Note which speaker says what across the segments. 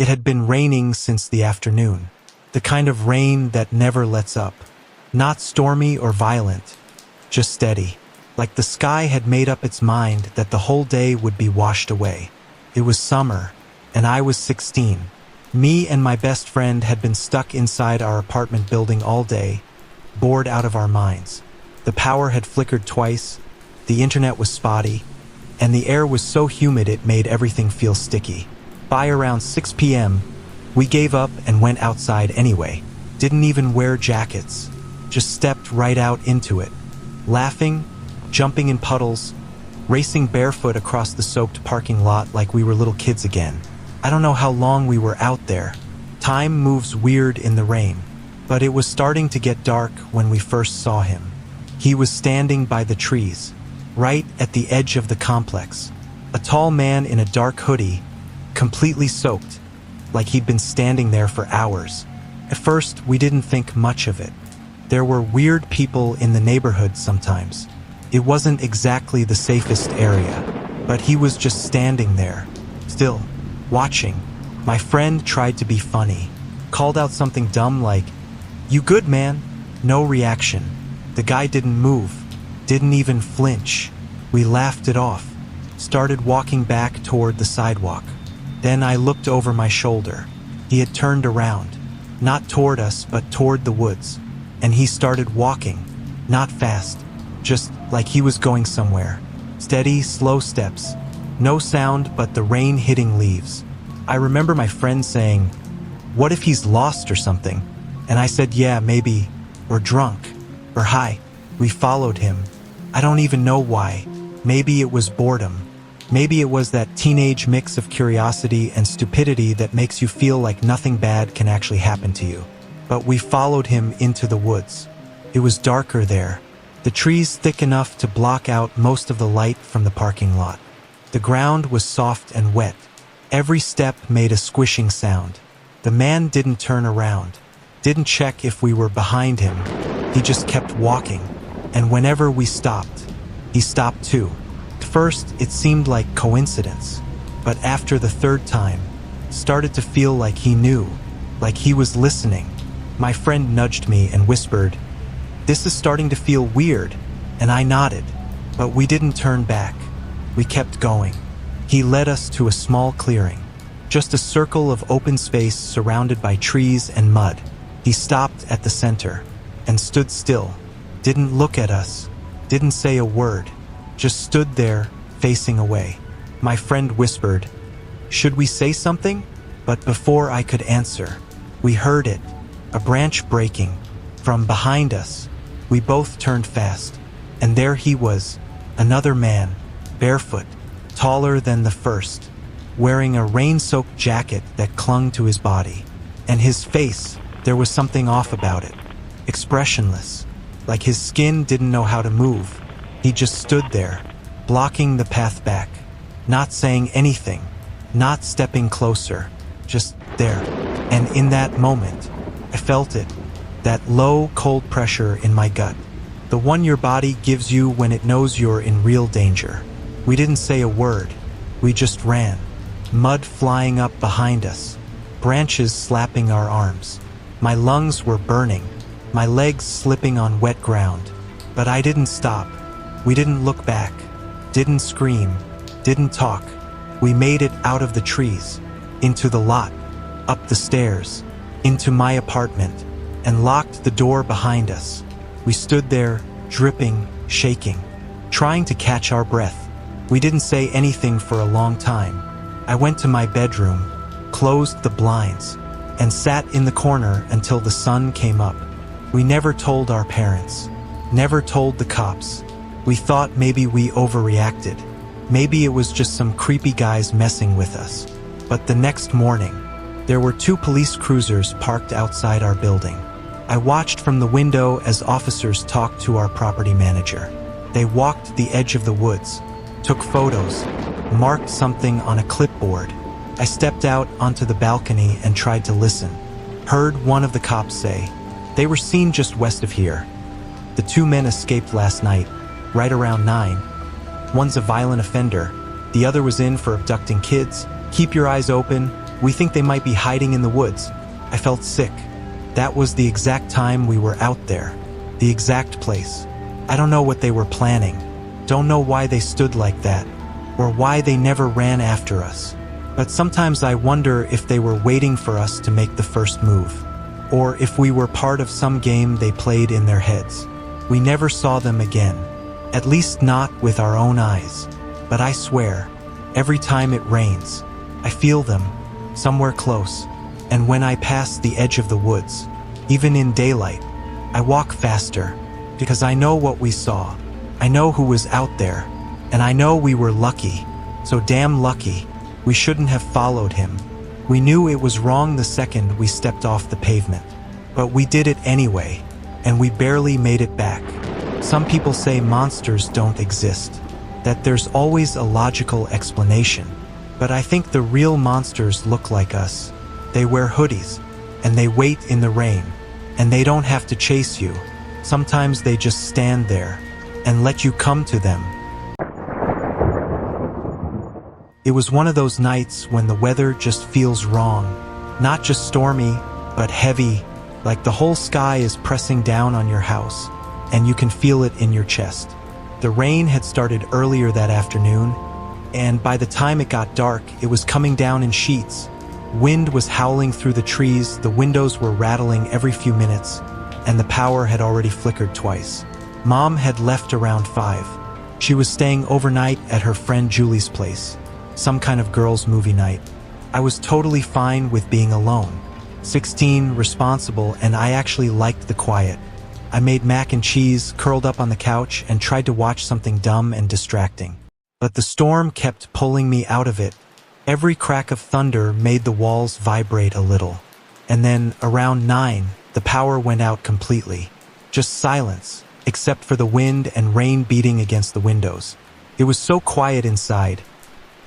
Speaker 1: It had been raining since the afternoon. The kind of rain that never lets up. Not stormy or violent, just steady. Like the sky had made up its mind that the whole day would be washed away. It was summer, and I was 16. Me and my best friend had been stuck inside our apartment building all day, bored out of our minds. The power had flickered twice, the internet was spotty, and the air was so humid it made everything feel sticky. By around 6 p.m., we gave up and went outside anyway. Didn't even wear jackets, just stepped right out into it. Laughing, jumping in puddles, racing barefoot across the soaked parking lot like we were little kids again. I don't know how long we were out there. Time moves weird in the rain, but it was starting to get dark when we first saw him. He was standing by the trees, right at the edge of the complex. A tall man in a dark hoodie, completely soaked, like he'd been standing there for hours. At first, we didn't think much of it. There were weird people in the neighborhood sometimes. It wasn't exactly the safest area, but he was just standing there, still, watching. My friend tried to be funny, called out something dumb like, "You good, man?" No reaction. The guy didn't move, didn't even flinch. We laughed it off, started walking back toward the sidewalk. Then I looked over my shoulder. He had turned around, not toward us, but toward the woods. And he started walking, not fast, just like he was going somewhere. Steady, slow steps. No sound but the rain hitting leaves. I remember my friend saying, "What if he's lost or something?" And I said, "Yeah, maybe, or drunk, or high." We followed him. I don't even know why. Maybe it was boredom. Maybe it was that teenage mix of curiosity and stupidity that makes you feel like nothing bad can actually happen to you. But we followed him into the woods. It was darker there, the trees thick enough to block out most of the light from the parking lot. The ground was soft and wet. Every step made a squishing sound. The man didn't turn around, didn't check if we were behind him. He just kept walking, and whenever we stopped, he stopped too. At first, it seemed like coincidence, but after the third time, started to feel like he knew, like he was listening. My friend nudged me and whispered, "This is starting to feel weird," and I nodded, but we didn't turn back. We kept going. He led us to a small clearing, just a circle of open space surrounded by trees and mud. He stopped at the center and stood still, didn't look at us, didn't say a word, just stood there, facing away. My friend whispered, "Should we say something?" But before I could answer, we heard it, a branch breaking, from behind us. We both turned fast, and there he was, another man, barefoot, taller than the first, wearing a rain-soaked jacket that clung to his body. And his face, there was something off about it, expressionless, like his skin didn't know how to move. He just stood there, blocking the path back, not saying anything, not stepping closer, just there. And in that moment, I felt it, that low, cold pressure in my gut, the one your body gives you when it knows you're in real danger. We didn't say a word, we just ran, mud flying up behind us, branches slapping our arms. My lungs were burning, my legs slipping on wet ground, but I didn't stop. We didn't look back, didn't scream, didn't talk. We made it out of the trees, into the lot, up the stairs, into my apartment, and locked the door behind us. We stood there, dripping, shaking, trying to catch our breath. We didn't say anything for a long time. I went to my bedroom, closed the blinds, and sat in the corner until the sun came up. We never told our parents, never told the cops. We thought maybe we overreacted. Maybe it was just some creepy guys messing with us. But the next morning, there were 2 police cruisers parked outside our building. I watched from the window as officers talked to our property manager. They walked the edge of the woods, took photos, marked something on a clipboard. I stepped out onto the balcony and tried to listen. Heard one of the cops say, "They were seen just west of here. The 2 men escaped last night, right around 9. One's a violent offender, the other was in for abducting kids. Keep your eyes open, We think they might be hiding in the woods. I felt sick. That was the exact time we were out there. The exact place. I don't know what they were planning. Don't know why they stood like that, or why they never ran after us. But sometimes I wonder if they were waiting for us to make the first move, or if we were part of some game they played in their heads. We never saw them again, at least not with our own eyes. But I swear, every time it rains, I feel them, somewhere close. And when I pass the edge of the woods, even in daylight, I walk faster, because I know what we saw. I know who was out there, and I know we were lucky, so damn lucky. We shouldn't have followed him. We knew it was wrong the second we stepped off the pavement. But we did it anyway, and we barely made it back. Some people say monsters don't exist, that there's always a logical explanation. But I think the real monsters look like us. They wear hoodies, and they wait in the rain, and they don't have to chase you. Sometimes they just stand there and let you come to them. It was one of those nights when the weather just feels wrong. Not just stormy, but heavy, like the whole sky is pressing down on your house, and you can feel it in your chest. The rain had started earlier that afternoon, and by the time it got dark, it was coming down in sheets. Wind was howling through the trees, the windows were rattling every few minutes, and the power had already flickered twice. Mom had left around 5. She was staying overnight at her friend Julie's place, some kind of girls' movie night. I was totally fine with being alone. 16, responsible, and I actually liked the quiet. I made mac and cheese, curled up on the couch, and tried to watch something dumb and distracting. But the storm kept pulling me out of it. Every crack of thunder made the walls vibrate a little. And then, around 9, the power went out completely. Just silence, except for the wind and rain beating against the windows. It was so quiet inside.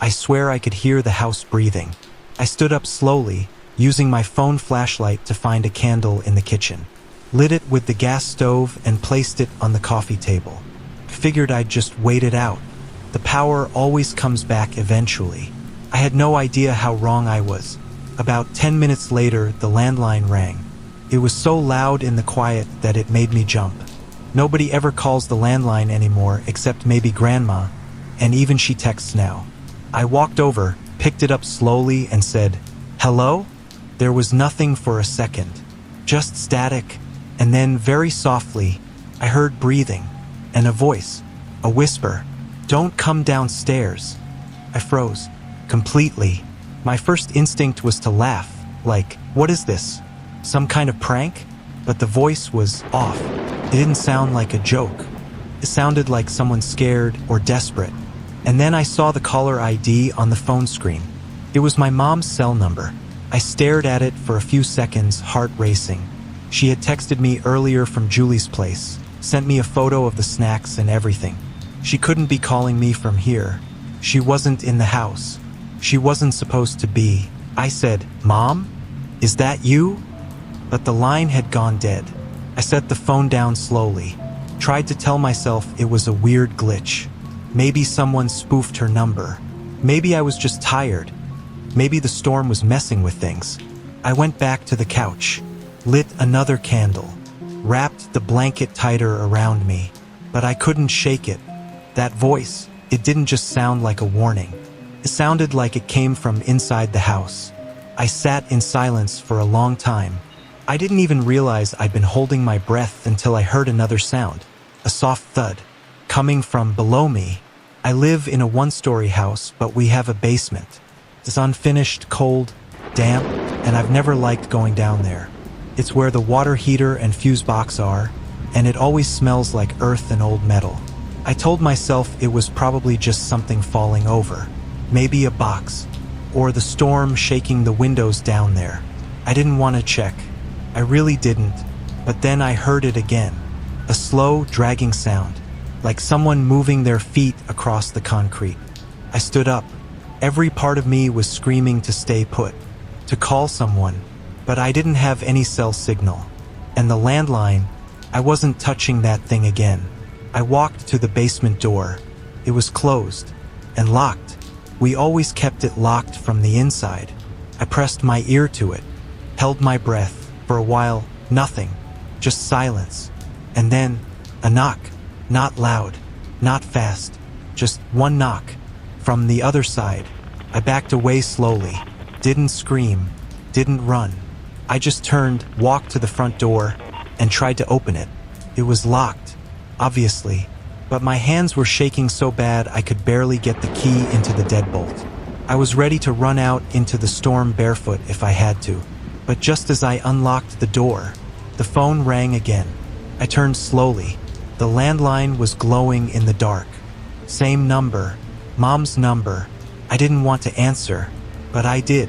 Speaker 1: I swear I could hear the house breathing. I stood up slowly, using my phone flashlight to find a candle in the kitchen. Lit it with the gas stove and placed it on the coffee table. Figured I'd just wait it out. The power always comes back eventually. I had no idea how wrong I was. About 10 minutes later, the landline rang. It was so loud in the quiet that it made me jump. Nobody ever calls the landline anymore except maybe Grandma, and even she texts now. I walked over, picked it up slowly, and said, "Hello?" There was nothing for a second, just static, and then very softly, I heard breathing, and a voice, a whisper, "Don't come downstairs." I froze, completely. My first instinct was to laugh, like, what is this? Some kind of prank? But the voice was off. It didn't sound like a joke. It sounded like someone scared or desperate. And then I saw the caller ID on the phone screen. It was my mom's cell number. I stared at it for a few seconds, heart racing. She had texted me earlier from Julie's place, sent me a photo of the snacks and everything. She couldn't be calling me from here. She wasn't in the house. She wasn't supposed to be. I said, "Mom? Is that you?" But the line had gone dead. I set the phone down slowly, tried to tell myself it was a weird glitch. Maybe someone spoofed her number. Maybe I was just tired. Maybe the storm was messing with things. I went back to the couch, lit another candle, wrapped the blanket tighter around me, but I couldn't shake it. That voice, it didn't just sound like a warning. It sounded like it came from inside the house. I sat in silence for a long time. I didn't even realize I'd been holding my breath until I heard another sound, a soft thud, coming from below me. I live in a one-story house, but we have a basement. It's unfinished, cold, damp, and I've never liked going down there. It's where the water heater and fuse box are, and it always smells like earth and old metal. I told myself it was probably just something falling over, maybe a box, or the storm shaking the windows down there. I didn't want to check. I really didn't, but then I heard it again, a slow, dragging sound, like someone moving their feet across the concrete. I stood up. Every part of me was screaming to stay put, to call someone, but I didn't have any cell signal. And the landline, I wasn't touching that thing again. I walked to the basement door. It was closed and locked. We always kept it locked from the inside. I pressed my ear to it, held my breath. For a while, nothing, just silence. And then, a knock. Not loud, not fast, just one knock. From the other side. I backed away slowly. Didn't scream, didn't run. I just turned, walked to the front door, and tried to open it. It was locked, obviously, but my hands were shaking so bad I could barely get the key into the deadbolt. I was ready to run out into the storm barefoot if I had to, but just as I unlocked the door, the phone rang again. I turned slowly. The landline was glowing in the dark. Same number, Mom's number. I didn't want to answer, but I did.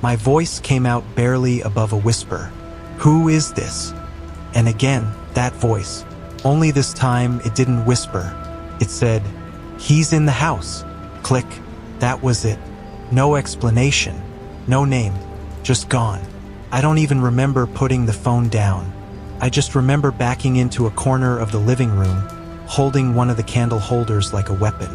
Speaker 1: My voice came out barely above a whisper. "Who is this?" And again, that voice. Only this time it didn't whisper. It said, "He's in the house." Click. That was it. No explanation. No name. Just gone. I don't even remember putting the phone down. I just remember backing into a corner of the living room, holding one of the candle holders like a weapon.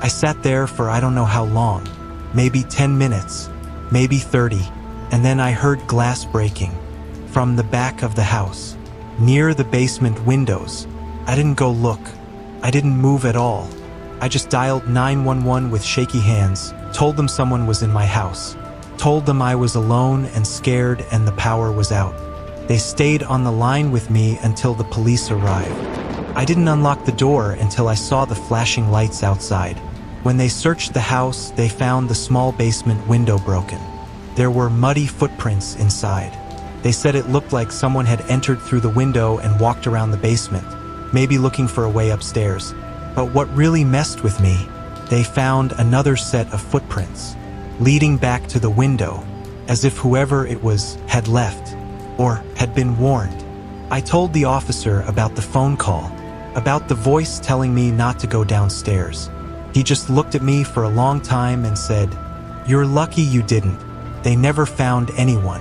Speaker 1: I sat there for I don't know how long. Maybe 10 minutes. Maybe 30. And then I heard glass breaking. From the back of the house. Near the basement windows. I didn't go look. I didn't move at all. I just dialed 911 with shaky hands, told them someone was in my house. Told them I was alone and scared and the power was out. They stayed on the line with me until the police arrived. I didn't unlock the door until I saw the flashing lights outside. When they searched the house, they found the small basement window broken. There were muddy footprints inside. They said it looked like someone had entered through the window and walked around the basement, maybe looking for a way upstairs. But what really messed with me, they found another set of footprints, leading back to the window, as if whoever it was had left, or had been warned. I told the officer about the phone call, about the voice telling me not to go downstairs. He just looked at me for a long time and said, "You're lucky you didn't. They never found anyone.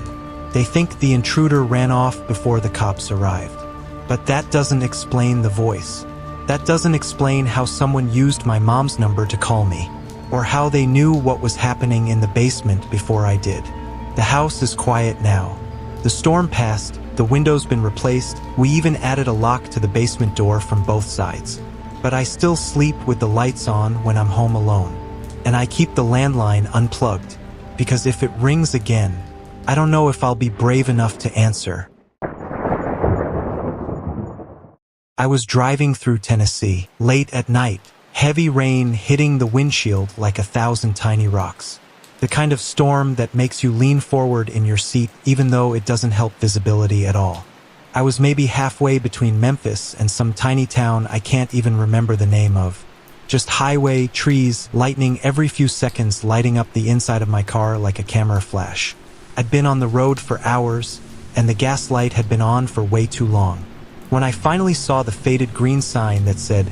Speaker 1: They think the intruder ran off before the cops arrived." But that doesn't explain the voice. That doesn't explain how someone used my mom's number to call me, or how they knew what was happening in the basement before I did. The house is quiet now. The storm passed, the window's been replaced, we even added a lock to the basement door from both sides. But I still sleep with the lights on when I'm home alone. And I keep the landline unplugged, because if it rings again, I don't know if I'll be brave enough to answer. I was driving through Tennessee, late at night, heavy rain hitting the windshield like 1,000 tiny rocks. The kind of storm that makes you lean forward in your seat even though it doesn't help visibility at all. I was maybe halfway between Memphis and some tiny town I can't even remember the name of. Just highway, trees, lightning every few seconds lighting up the inside of my car like a camera flash. I'd been on the road for hours, and the gas light had been on for way too long. When I finally saw the faded green sign that said,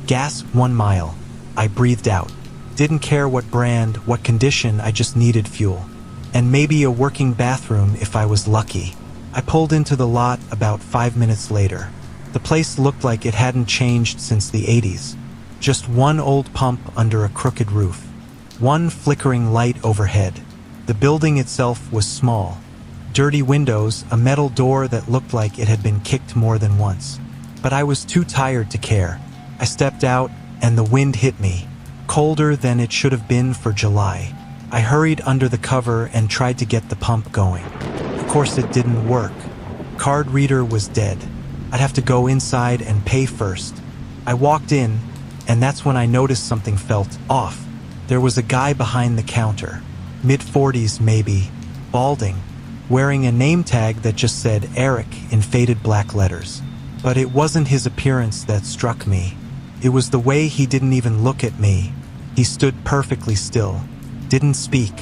Speaker 1: "Gas 1 mile," I breathed out. Didn't care what brand, what condition, I just needed fuel. And maybe a working bathroom if I was lucky. I pulled into the lot about 5 minutes later. The place looked like it hadn't changed since the 80s. Just one old pump under a crooked roof. One flickering light overhead. The building itself was small. Dirty windows, a metal door that looked like it had been kicked more than once. But I was too tired to care. I stepped out, and the wind hit me. Colder than it should have been for July. I hurried under the cover and tried to get the pump going. Of course it didn't work. Card reader was dead. I'd have to go inside and pay first. I walked in, and that's when I noticed something felt off. There was a guy behind the counter. Mid-40s maybe, balding, wearing a name tag that just said Eric in faded black letters. But it wasn't his appearance that struck me. It was the way he didn't even look at me. He stood perfectly still, didn't speak,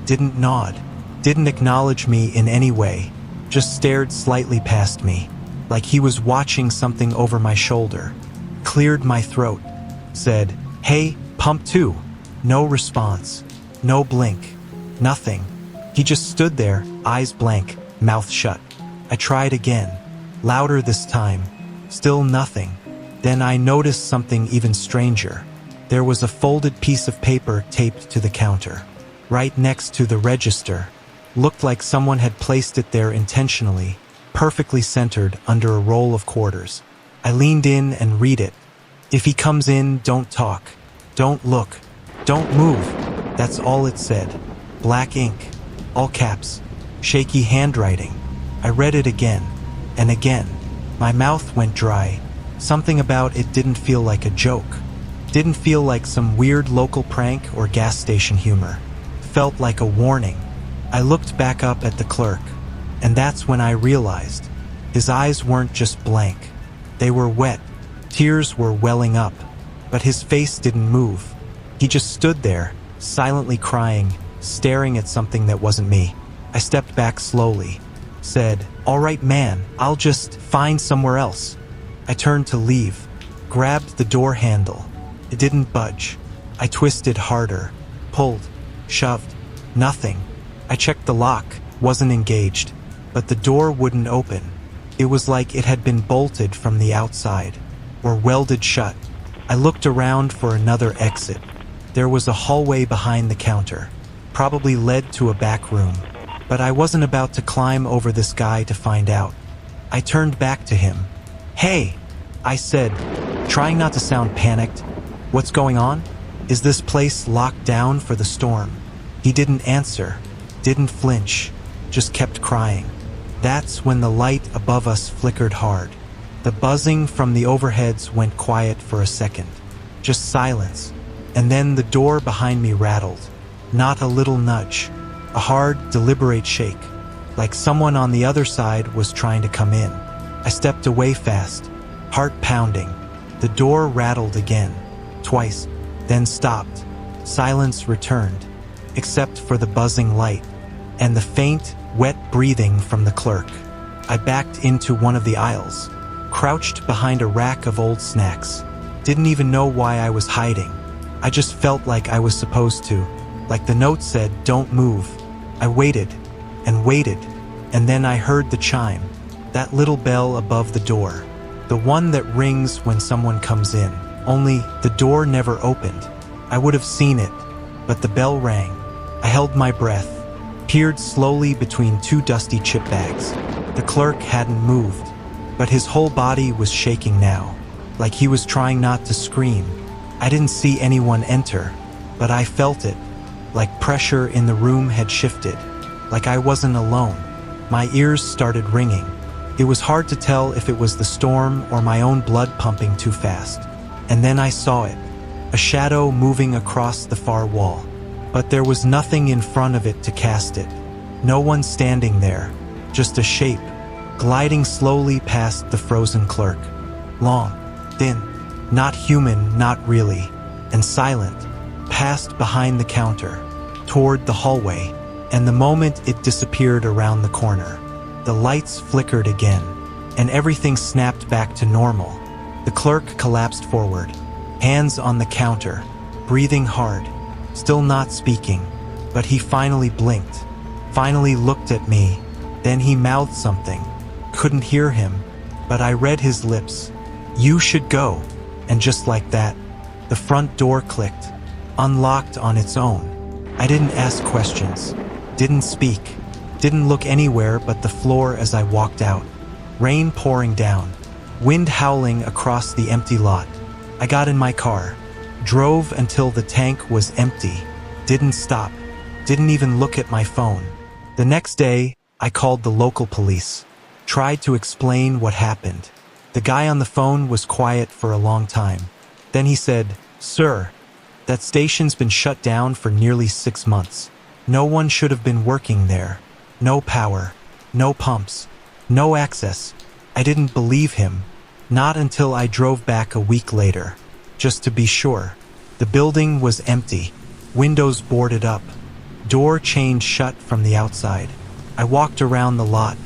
Speaker 1: didn't nod, didn't acknowledge me in any way, just stared slightly past me, like he was watching something over my shoulder. Cleared my throat, said, "Hey, pump 2. No response, no blink, nothing. He just stood there, eyes blank, mouth shut. I tried again, louder this time, still nothing. Then I noticed something even stranger. There was a folded piece of paper taped to the counter, right next to the register. Looked like someone had placed it there intentionally, perfectly centered under a roll of quarters. I leaned in and read it. If he comes in, don't talk. Don't look. Don't move. That's all it said. Black ink. All caps. Shaky handwriting. I read it again. And again. My mouth went dry. Something about it didn't feel like a joke. Didn't feel like some weird local prank or gas station humor. Felt like a warning. I looked back up at the clerk. And that's when I realized. His eyes weren't just blank. They were wet. Tears were welling up. But his face didn't move. He just stood there, silently crying, staring at something that wasn't me. I stepped back slowly. Said, "All right, man, I'll just find somewhere else." I turned to leave. Grabbed the door handle. It didn't budge. I twisted harder. Pulled. Shoved. Nothing. I checked the lock. Wasn't engaged. But the door wouldn't open. It was like it had been bolted from the outside. Or welded shut. I looked around for another exit. There was a hallway behind the counter. Probably led to a back room. But I wasn't about to climb over this guy to find out. I turned back to him. "Hey," I said, trying not to sound panicked. "What's going on? Is this place locked down for the storm?" He didn't answer. Didn't flinch. Just kept crying. That's when the light above us flickered hard. The buzzing from the overheads went quiet for a second. Just silence. And then the door behind me rattled. Not a little nudge. A hard, deliberate shake. Like someone on the other side was trying to come in. I stepped away fast. Heart pounding. The door rattled again. Twice. Then stopped. Silence returned. Except for the buzzing light. And the faint, wet breathing from the clerk. I backed into one of the aisles. Crouched behind a rack of old snacks. Didn't even know why I was hiding. I just felt like I was supposed to. Like the note said, "Don't move." I waited. And waited. And then I heard the chime. That little bell above the door. The one that rings when someone comes in. Only, the door never opened. I would have seen it. But the bell rang. I held my breath. Peered slowly between two dusty chip bags. The clerk hadn't moved. But his whole body was shaking now. Like he was trying not to scream. I didn't see anyone enter. But I felt it. Like pressure in the room had shifted. Like I wasn't alone. My ears started ringing. It was hard to tell if it was the storm or my own blood pumping too fast. And then I saw it. A shadow moving across the far wall. But there was nothing in front of it to cast it. No one standing there. Just a shape. Gliding slowly past the frozen clerk. Long. Thin. Not human, not really. And silent. Passed behind the counter. Toward the hallway. And the moment it disappeared around the corner. The lights flickered again. And everything snapped back to normal. The clerk collapsed forward. Hands on the counter. Breathing hard. Still not speaking. But he finally blinked. Finally looked at me. Then he mouthed something. Couldn't hear him. But I read his lips. "You should go." And just like that, the front door clicked. Unlocked on its own. I didn't ask questions. Didn't speak. Didn't look anywhere but the floor as I walked out. Rain pouring down. Wind howling across the empty lot. I got in my car. Drove until the tank was empty. Didn't stop. Didn't even look at my phone. The next day, I called the local police. Tried to explain what happened. The guy on the phone was quiet for a long time. Then he said, "Sir, that station's been shut down for nearly 6 months. No one should have been working there. No power. No pumps. No access." I didn't believe him. Not until I drove back a week later. Just to be sure. The building was empty. Windows boarded up. Door chained shut from the outside. I walked around the lot.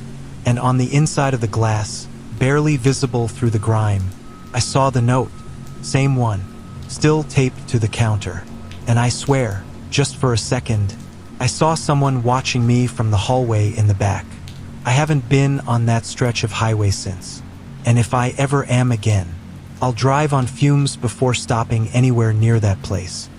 Speaker 1: And on the inside of the glass, barely visible through the grime, I saw the note. Same one. Still taped to the counter. And I swear, just for a second, I saw someone watching me from the hallway in the back. I haven't been on that stretch of highway since. And if I ever am again, I'll drive on fumes before stopping anywhere near that place.